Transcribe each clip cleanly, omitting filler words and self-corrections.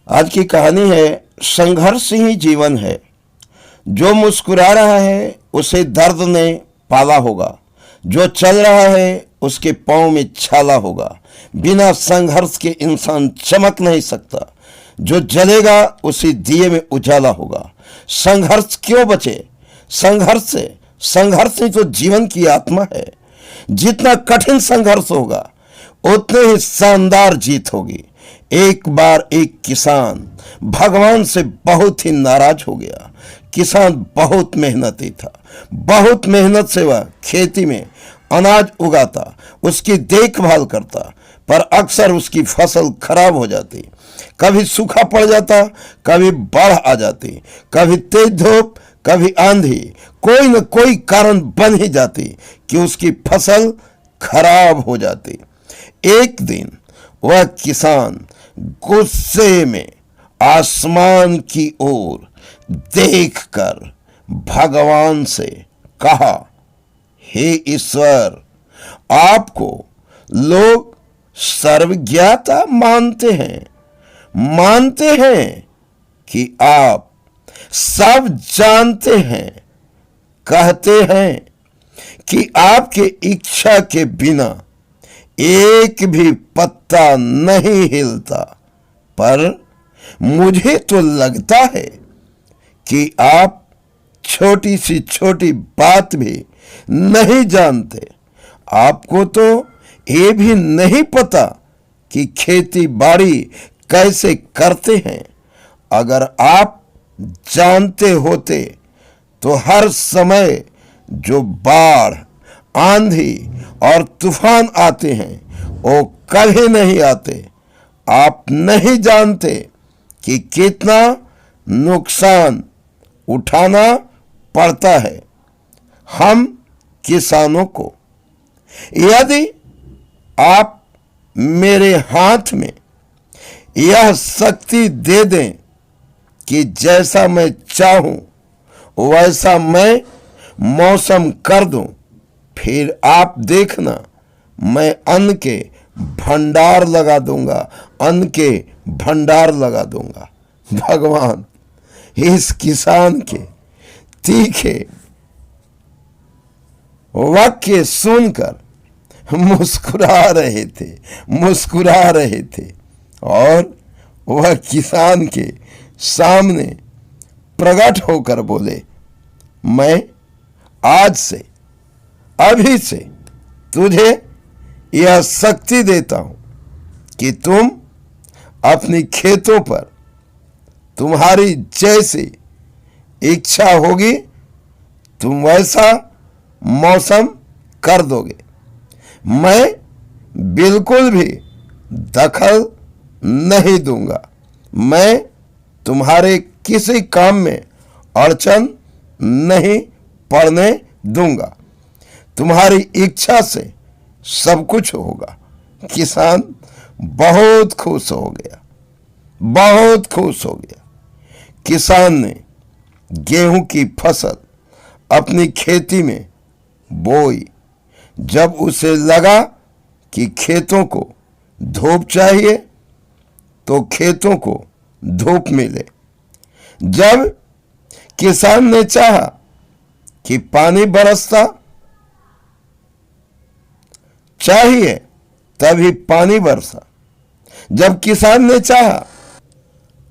आज की कहानी है संघर्ष ही जीवन है। जो मुस्कुरा रहा है उसे दर्द ने पाला होगा, जो चल रहा है उसके पांव में छाला होगा। बिना संघर्ष के इंसान चमक नहीं सकता, जो जलेगा उसी दिए में उजाला होगा। संघर्ष क्यों बचे? संघर्ष ही तो जीवन की आत्मा है। जितना कठिन संघर्ष होगा उतने ही शानदार जीत होगी। एक बार एक किसान भगवान से बहुत ही नाराज हो गया। किसान बहुत मेहनती था, बहुत मेहनत से वह खेती में अनाज उगाता, उसकी देखभाल करता, पर अक्सर उसकी फसल खराब हो जाती। कभी सूखा पड़ जाता, कभी बाढ़ आ जाती, कभी तेज धूप, कभी आंधी। कोई न कोई कारण बन ही जाती कि उसकी फसल खराब हो जाती। एक दिन वह किसान गुस्से में आसमान की ओर देखकर भगवान से कहा, हे ईश्वर, आपको लोग सर्वज्ञता मानते हैं कि आप सब जानते हैं। कहते हैं कि आपके इच्छा के बिना एक भी पत्ता नहीं हिलता, पर मुझे तो लगता है कि आप छोटी सी छोटी बात भी नहीं जानते। आपको तो ये भी नहीं पता कि खेती बाड़ी कैसे करते हैं। अगर आप जानते होते तो हर समय जो बाढ़, आंधी और तूफान आते हैं वो कभी नहीं आते। आप नहीं जानते कि कितना नुकसान उठाना पड़ता है हम किसानों को। यदि आप मेरे हाथ में यह शक्ति दे दें कि जैसा मैं चाहूं वैसा मैं मौसम कर दूं, फिर आप देखना मैं अन्न के भंडार लगा दूंगा। भगवान इस किसान के तीखे वाक्य सुनकर मुस्कुरा रहे थे और वह किसान के सामने प्रकट होकर बोले, मैं आज से, अभी से तुझे यह शक्ति देता हूं कि तुम अपनी खेतों पर तुम्हारी जैसी इच्छा होगी तुम वैसा मौसम कर दोगे। मैं बिल्कुल भी दखल नहीं दूंगा। मैं तुम्हारे किसी काम में अड़चन नहीं पड़ने दूंगा। तुम्हारी इच्छा से सब कुछ होगा। किसान बहुत खुश हो गया। किसान ने गेहूं की फसल अपनी खेती में बोई। जब उसे लगा कि खेतों को धूप चाहिए तो खेतों को धूप मिले। जब किसान ने चाहा कि पानी बरसता चाहिए तभी पानी बरसा। जब किसान ने चाहा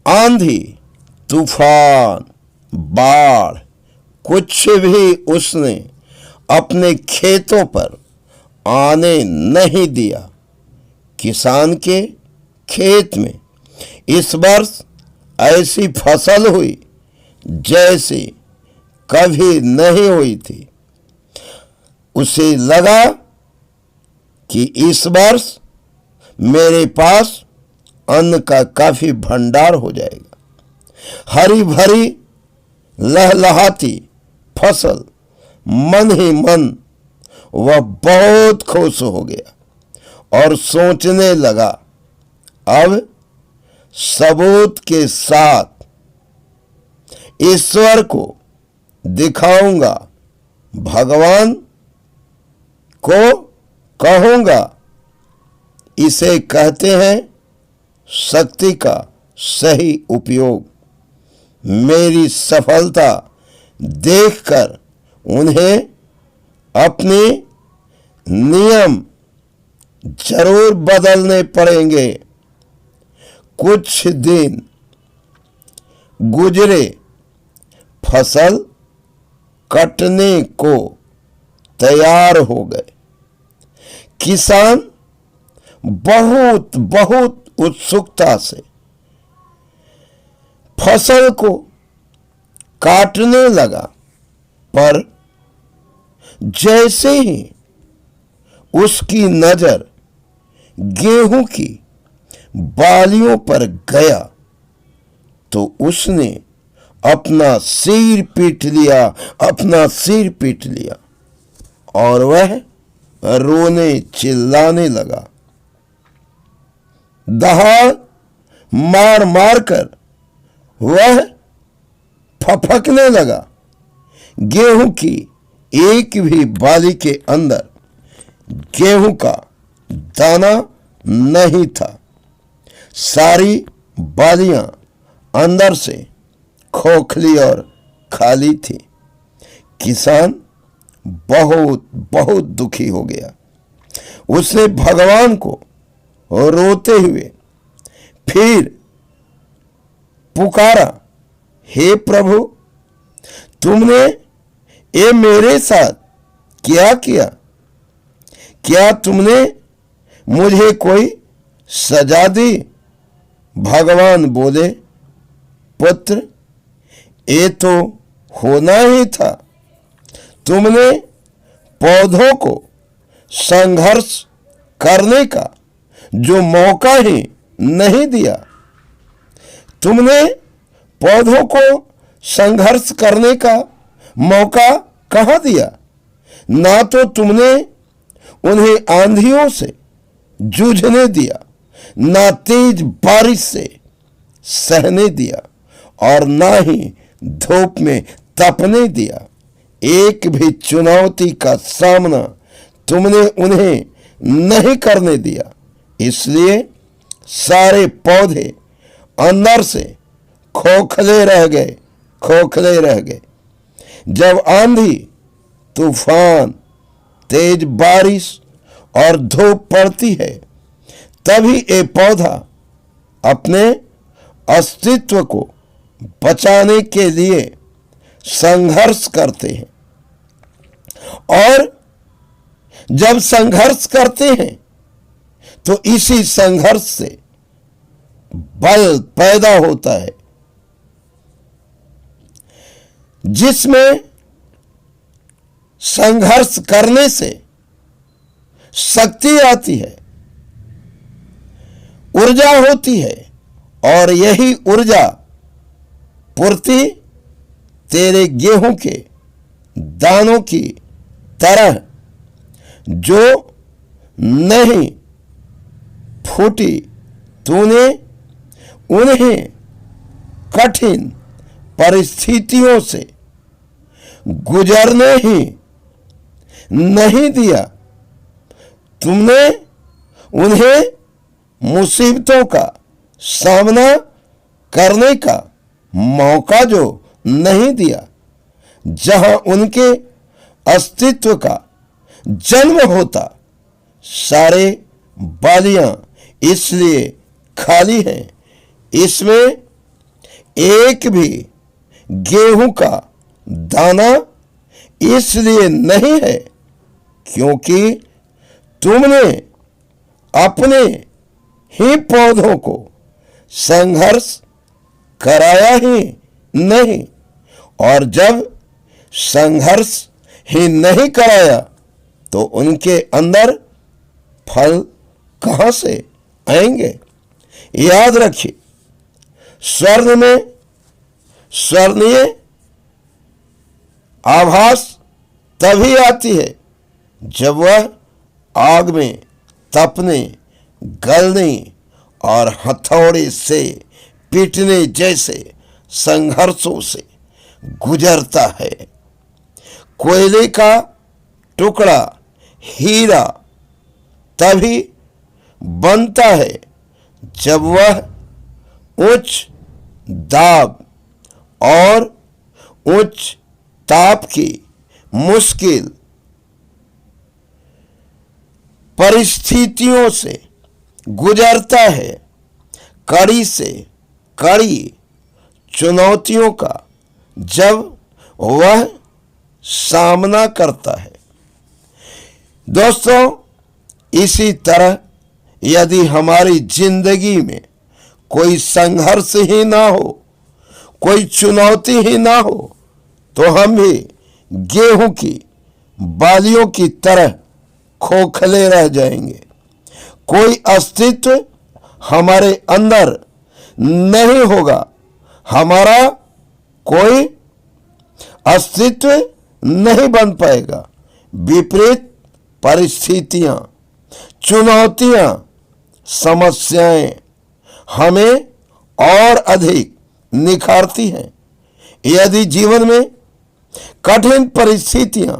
आंधी, तूफान, बाढ़ कुछ भी उसने अपने खेतों पर आने नहीं दिया। किसान के खेत में इस वर्ष ऐसी फसल हुई जैसी कभी नहीं हुई थी। उसे लगा कि इस वर्ष मेरे पास अन्न का काफी भंडार हो जाएगा। हरी भरी लहलहाती फसल, मन ही मन वह बहुत खुश हो गया और सोचने लगा, अब सबूत के साथ ईश्वर को दिखाऊंगा, भगवान को कहूंगा। इसे कहते हैं शक्ति का सही उपयोग, मेरी सफलता देखकर उन्हें अपने नियम जरूर बदलने पड़ेंगे। कुछ दिन गुजरे, फसल कटने को तैयार हो गए। किसान बहुत बहुत उत्सुकता से फसल को काटने लगा, पर जैसे ही उसकी नजर गेहूं की बालियों पर गया तो उसने अपना सिर पीट लिया और वह रोने चिल्लाने लगा। दहाड़ मार मार कर वह फफकने लगा। गेहूं की एक भी बाली के अंदर गेहूं का दाना नहीं था। सारी बालियां अंदर से खोखली और खाली थी। किसान बहुत बहुत दुखी हो गया। उसने भगवान को रोते हुए फिर पुकारा, हे प्रभु, तुमने ये मेरे साथ क्या किया? क्या तुमने मुझे कोई सजा दी? भगवान बोले, पुत्र, ये तो होना ही था। तुमने पौधों को संघर्ष करने का जो मौका ही नहीं दिया। तुमने पौधों को संघर्ष करने का मौका कहाँ दिया? ना तो तुमने उन्हें आंधियों से जूझने दिया, ना तेज बारिश से सहने दिया, और ना ही धूप में तपने दिया। एक भी चुनौती का सामना तुमने उन्हें नहीं करने दिया। इसलिए सारे पौधे अंदर से खोखले रह गए। जब आंधी, तूफान, तेज बारिश और धूप पड़ती है, तभी ये पौधा अपने अस्तित्व को बचाने के लिए संघर्ष करते हैं। और जब संघर्ष करते हैं तो इसी संघर्ष से बल पैदा होता है, जिसमें संघर्ष करने से शक्ति आती है, ऊर्जा होती है। और यही ऊर्जा पूर्ति तेरे गेहूं के दानों की तरह जो नहीं फूटी, तूने उन्हें कठिन परिस्थितियों से गुजरने ही नहीं दिया। तुमने उन्हें मुसीबतों का सामना करने का मौका जो नहीं दिया, जहां उनके अस्तित्व का जन्म होता। सारे बालियां इसलिए खाली हैं, इसमें एक भी गेहूं का दाना इसलिए नहीं है क्योंकि तुमने अपने ही पौधों को संघर्ष कराया ही नहीं। और जब संघर्ष ही नहीं कराया तो उनके अंदर फल कहां से आएंगे? याद रखिए, स्वर्ण में स्वर्णीय आभास तभी आती है जब वह आग में तपने, गलने और हथौड़े से पीटने जैसे संघर्षों से गुजरता है। कोयले का टुकड़ा हीरा तभी बनता है जब वह उच्च दाब और उच्च ताप की मुश्किल परिस्थितियों से गुजरता है, कड़ी से कड़ी चुनौतियों का जब वह सामना करता है। दोस्तों, इसी तरह यदि हमारी जिंदगी में कोई संघर्ष ही ना हो, कोई चुनौती ही ना हो, तो हम भी गेहूं की बालियों की तरह खोखले रह जाएंगे। कोई अस्तित्व हमारे अंदर नहीं होगा, हमारा कोई अस्तित्व नहीं बन पाएगा। विपरीत परिस्थितियां, चुनौतियां, समस्याएं हमें और अधिक निखारती हैं। यदि जीवन में कठिन परिस्थितियां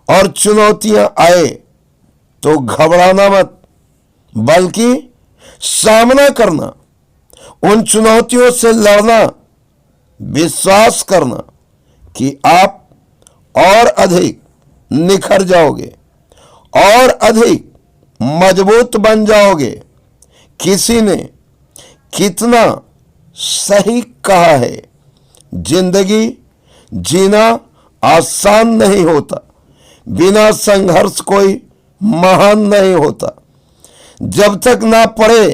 और चुनौतियां आए तो घबराना मत, बल्कि सामना करना, उन चुनौतियों से लड़ना, विश्वास करना कि आप और अधिक निखर जाओगे और अधिक मजबूत बन जाओगे। किसी ने कितना सही कहा है, जिंदगी जीना आसान नहीं होता, बिना संघर्ष कोई महान नहीं होता। जब तक ना पड़े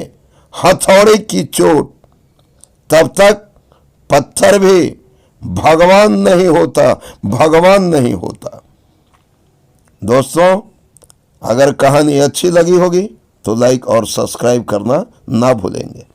हथौड़े की चोट, तब तक पत्थर भी भगवान नहीं होता, भगवान नहीं होता। दोस्तों, अगर कहानी अच्छी लगी होगी तो लाइक और सब्सक्राइब करना ना भूलेंगे।